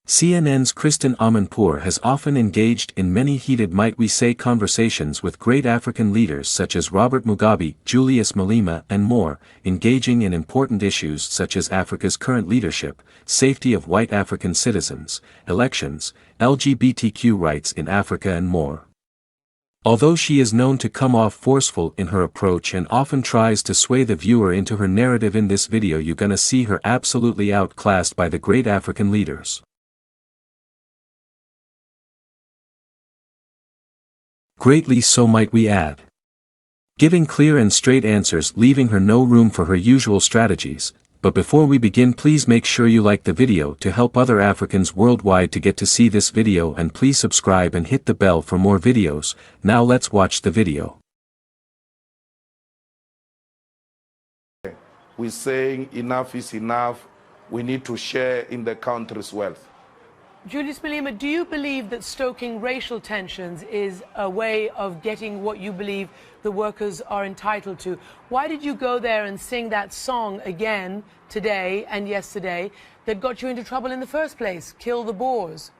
CNN's Kristen Amanpour has often engaged in many heated might we say conversations with great African leaders such as Robert Mugabe, Julius Malema and more, engaging in important issues such as Africa's current leadership, safety of white African citizens, elections, LGBTQ rights in Africa and more. Although she is known to come off forceful in her approach and often tries to sway the viewer into her narrative, in this video you're gonna see her absolutely outclassed by the great African leaders. Greatly so, might we add. Giving clear and straight answers, leaving her no room for her usual strategies. But before we begin, please make sure you like the video to help other Africans worldwide to get to see this video, and please subscribe and hit the bell for more videos. Now let's watch the video. We're saying enough is enough. We need to share in the country's wealth. Julius Malema, do you believe that stoking racial tensions is a way of getting what you believe the workers are entitled to? Why did you go there and sing that song again today and yesterday that got you into trouble in the first place, Kill the Boers?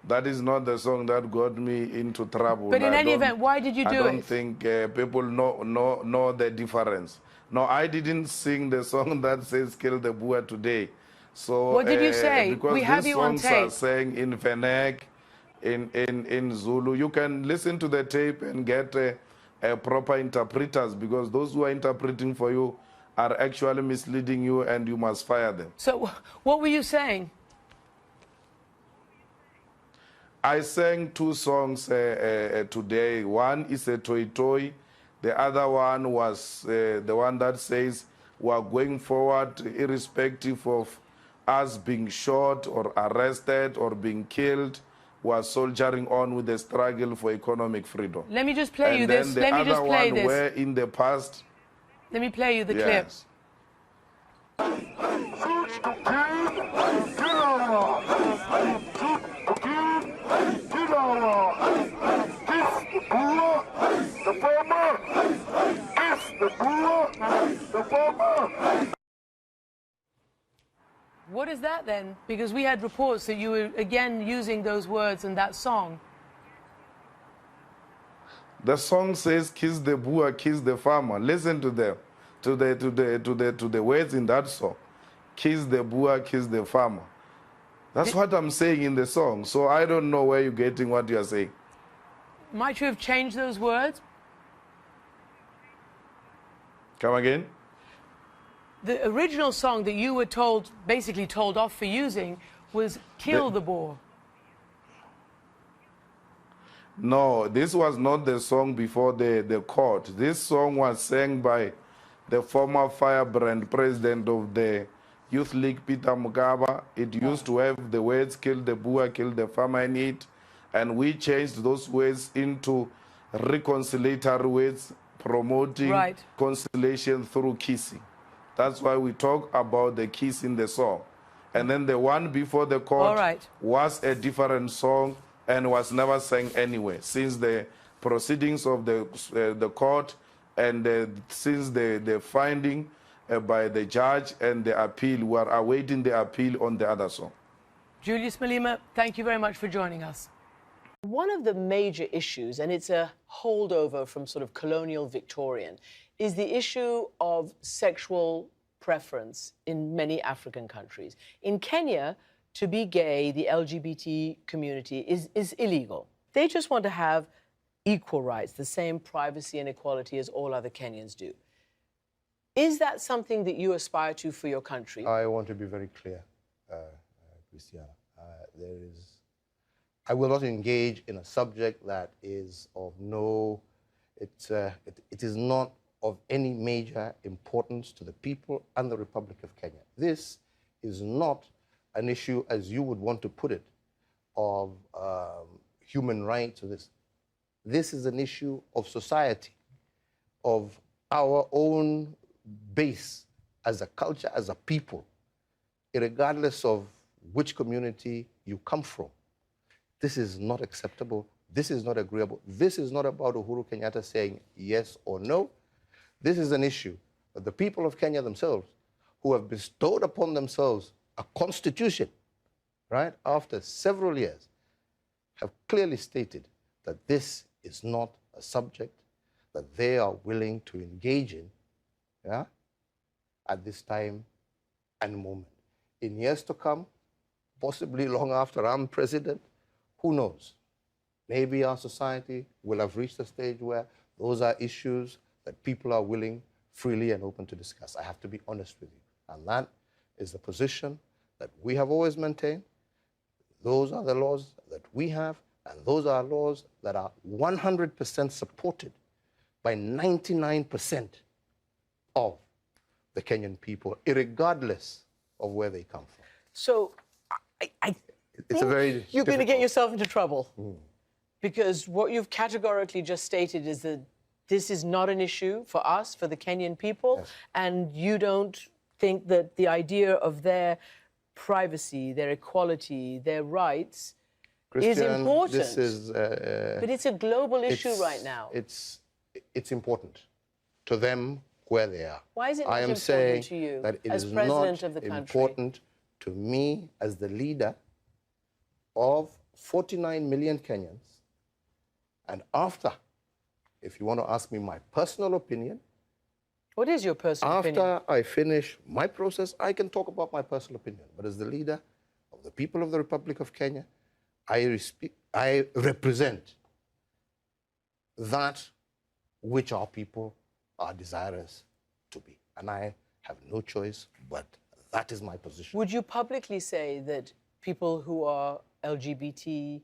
That is not the song that got me into trouble. But in any event, why did you do it? I don't think people know the difference. No, I didn't sing the song that says Kill the Boer today. So, what did you say? Because we have these you on songs tape. are saying in Venek, in Zulu. You can listen to the tape and get proper interpreters, because those who are interpreting for you are actually misleading you, and you must fire them. So what were you saying? I sang two songs today. One is a Toi Toi. The other one was the one that says we are going forward irrespective of us being shot or arrested or being killed. We are soldiering on with the struggle for economic freedom. Let me just play you this. Let me just play this. Where in the past. Let me play you the clip. What is that then? Because we had reports that you were again using those words in that song. The song says, "Kiss the Boer, kiss the farmer." Listen to them, to the words in that song. Kiss the Boer, kiss the farmer. That's what I'm saying in the song. So I don't know where you're getting what you're saying. Might you have changed those words? Come again? The original song that you were basically told off for using was Kill the Boer. No, this was not the song before the court. This song was sang by the former firebrand president of the Youth League, Peter Mugaba. It used to have the words "Kill the Boer, kill the farmer" in it, and we changed those words into reconciliatory words, promoting conciliation through kissing. That's why we talk about the kiss in the song. And then the one before the court was a different song and was never sang anywhere since the proceedings of the court, and since the finding by the judge and the appeal. We are awaiting the appeal on the other song. Julius Malema, thank you very much for joining us. One of the major issues, and it's a holdover from sort of colonial Victorian, is the issue of sexual preference in many African countries. In Kenya, to be gay, the LGBT community is illegal. They just want to have equal rights, the same privacy and equality as all other Kenyans do. Is that something that you aspire to for your country? I want to be very clear, Christiana. I will not engage in a subject that is of it is not of any major importance to the people and the Republic of Kenya. This is not an issue, as you would want to put it, of human rights or this. This is an issue of society, of our own base as a culture, as a people, regardless of which community you come from. This is not acceptable. This is not agreeable. This is not about Uhuru Kenyatta saying yes or no. This is an issue that the people of Kenya themselves, who have bestowed upon themselves a constitution, right, after several years, have clearly stated that this is not a subject that they are willing to engage in, yeah, at this time and moment. In years to come, possibly long after I'm president, who knows? Maybe our society will have reached a stage where those are issues that people are willing, freely and open to discuss. I have to be honest with you. And that is the position that we have always maintained. Those are the laws that we have, and those are laws that are 100% supported by 99% of the Kenyan people, irregardless of where they come from. So It's a very you're going to get difficult- yourself into trouble because what you've categorically just stated is that this is not an issue for us, for the Kenyan people, Yes. and you don't think that the idea of their privacy, their equality, their rights is Christian, important. This is, but it's a global issue it's- right now. It's important to them where they are. Why is it I not am important saying to you that it as is president not of the country? important to me as the leader of 49 million Kenyans. And after, if you want to ask me my personal opinion, What is your personal opinion? after I finish my process, I can talk about my personal opinion. But as the leader of the people of the Republic of Kenya, I represent that which our people are desirous to be. And I have no choice, but that is my position. Would you publicly say that people who are LGBT,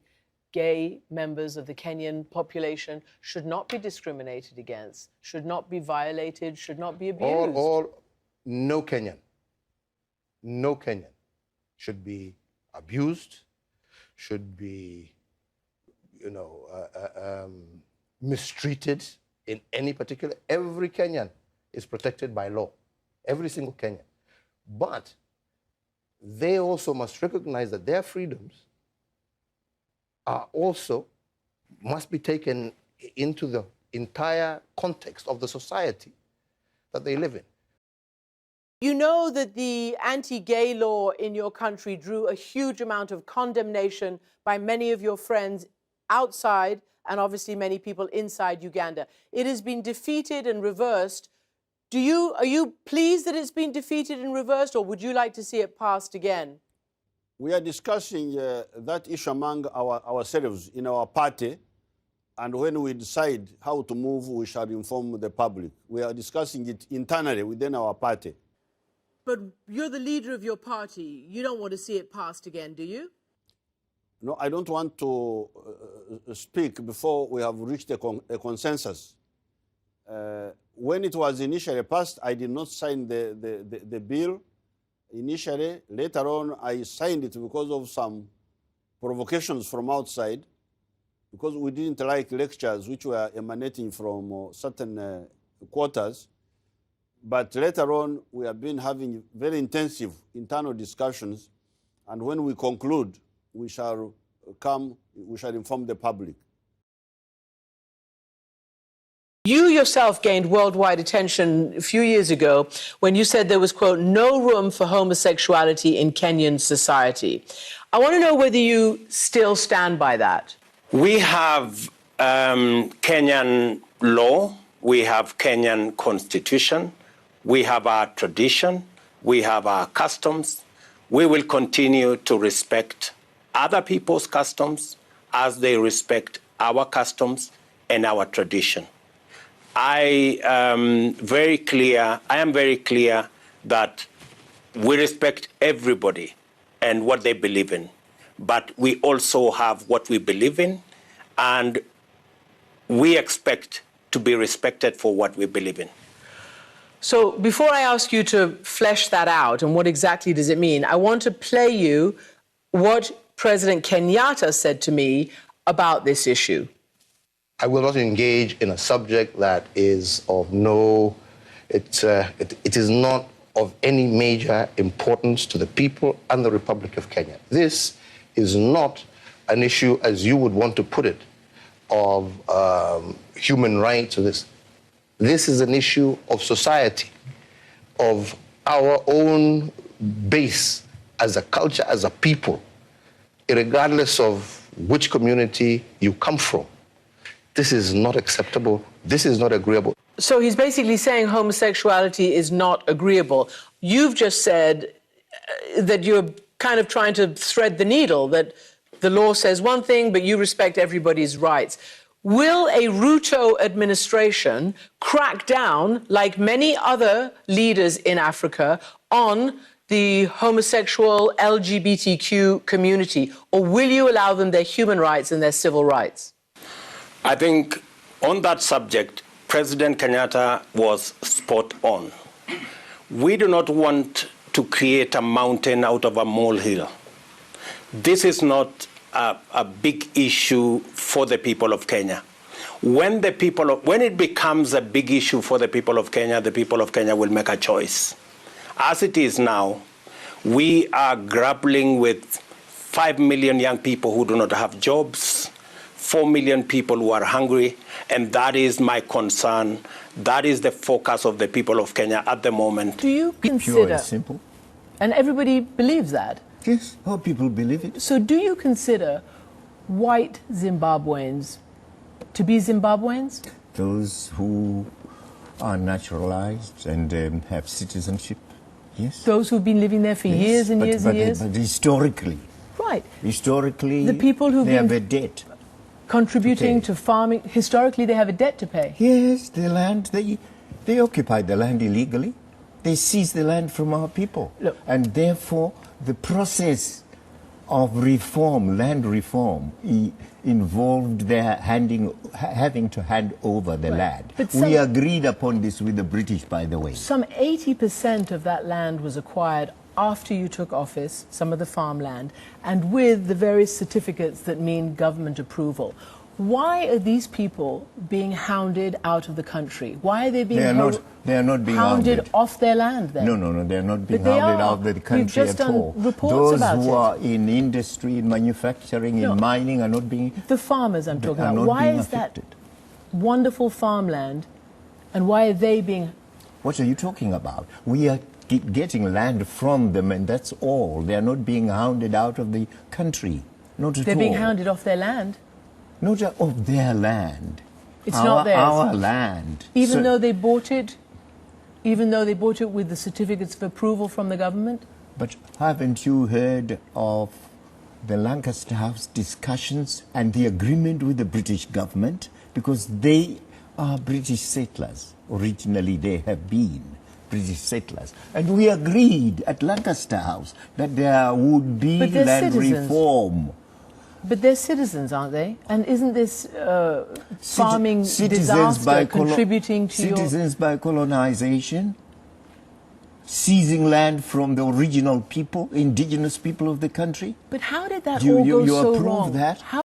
gay members of the Kenyan population should not be discriminated against, should not be violated, should not be abused? No Kenyan should be abused, should be, mistreated in any particular. Every Kenyan is protected by law, every single Kenyan. But they also must recognize that their freedoms are also must be taken into the entire context of the society that they live in. You know that the anti-gay law in your country drew a huge amount of condemnation by many of your friends outside and obviously many people inside Uganda. It has been defeated and reversed. Are you pleased that it's been defeated and reversed, or would you like to see it passed again? We are discussing that issue among ourselves in our party, and when we decide how to move, we shall inform the public. We are discussing it internally within our party. But you're the leader of your party. You don't want to see it passed again, do you? No, I don't want to speak before we have reached a consensus. When it was initially passed, I did not sign the bill initially. Later on, I signed it because of some provocations from outside, because we didn't like lectures which were emanating from certain quarters. But later on, we have been having very intensive internal discussions, and when we conclude, we shall inform the public. You yourself gained worldwide attention a few years ago when you said there was, quote, no room for homosexuality in Kenyan society. I want to know whether you still stand by that. We have Kenyan law, we have Kenyan constitution, we have our tradition, we have our customs. We will continue to respect other people's customs as they respect our customs and our tradition. I am very clear that we respect everybody and what they believe in, but we also have what we believe in, and we expect to be respected for what we believe in. So before I ask you to flesh that out and what exactly does it mean, I want to play you what President Kenyatta said to me about this issue. I will not engage in a subject that is of no, it is not of any major importance to the people and the Republic of Kenya. This is not an issue, as you would want to put it, of human rights or this. This is an issue of society, of our own base as a culture, as a people, regardless of which community you come from. This is not acceptable. This is not agreeable. So he's basically saying homosexuality is not agreeable. You've just said that you're kind of trying to thread the needle, that the law says one thing, but you respect everybody's rights. Will a Ruto administration crack down, like many other leaders in Africa, on the homosexual LGBTQ community, or will you allow them their human rights and their civil rights? I think on that subject, President Kenyatta was spot on. We do not want to create a mountain out of a molehill. This is not a big issue for the people of Kenya. When it becomes a big issue for the people of Kenya will make a choice. As it is now, we are grappling with 5 million young people who do not have jobs, 4 million people who are hungry, and that is my concern. That is the focus of the people of Kenya at the moment. Do you consider... Pure and simple. And everybody believes that? Yes, all people believe it. So do you consider white Zimbabweans to be Zimbabweans? Those who are naturalized and have citizenship, yes. Those who've been living there for years and years and years? But historically. Right. Historically, the people who've they have been a debt. Contributing to farming, historically they have a debt to pay. Yes, the land, they occupied the land illegally. They seized the land from our people. Look. And therefore, the process of reform, land reform, involved their having to hand over the land. But We agreed upon this with the British, by the way. Some 80% of that land was acquired after you took office, some of the farmland, and with the various certificates that mean government approval. Why are these people being hounded out of the country? Why are they being they are not being hounded off their land then? No, they're not being But they hounded are. out of the You've country just at done all. reports Those about who it. are in industry, in manufacturing, No. in mining are not being... The farmers I'm talking are about. not Why being is affected. that wonderful farmland, and why are they being... What are you talking about? We are getting land from them, and that's all. They are not being hounded out of the country. Not at all. They're being hounded off their land. Not of their land. It's not theirs. Our land. Even though they bought it with the certificates of approval from the government? But haven't you heard of the Lancaster House discussions and the agreement with the British government? Because they are British settlers. Originally they have been British settlers. And we agreed at Lancaster House that there would be land reform. But they're citizens, aren't they? And isn't this farming disaster contributing to your... Citizens by colonization, seizing land from the original people, indigenous people of the country. But how did that You all go so approve wrong? that? How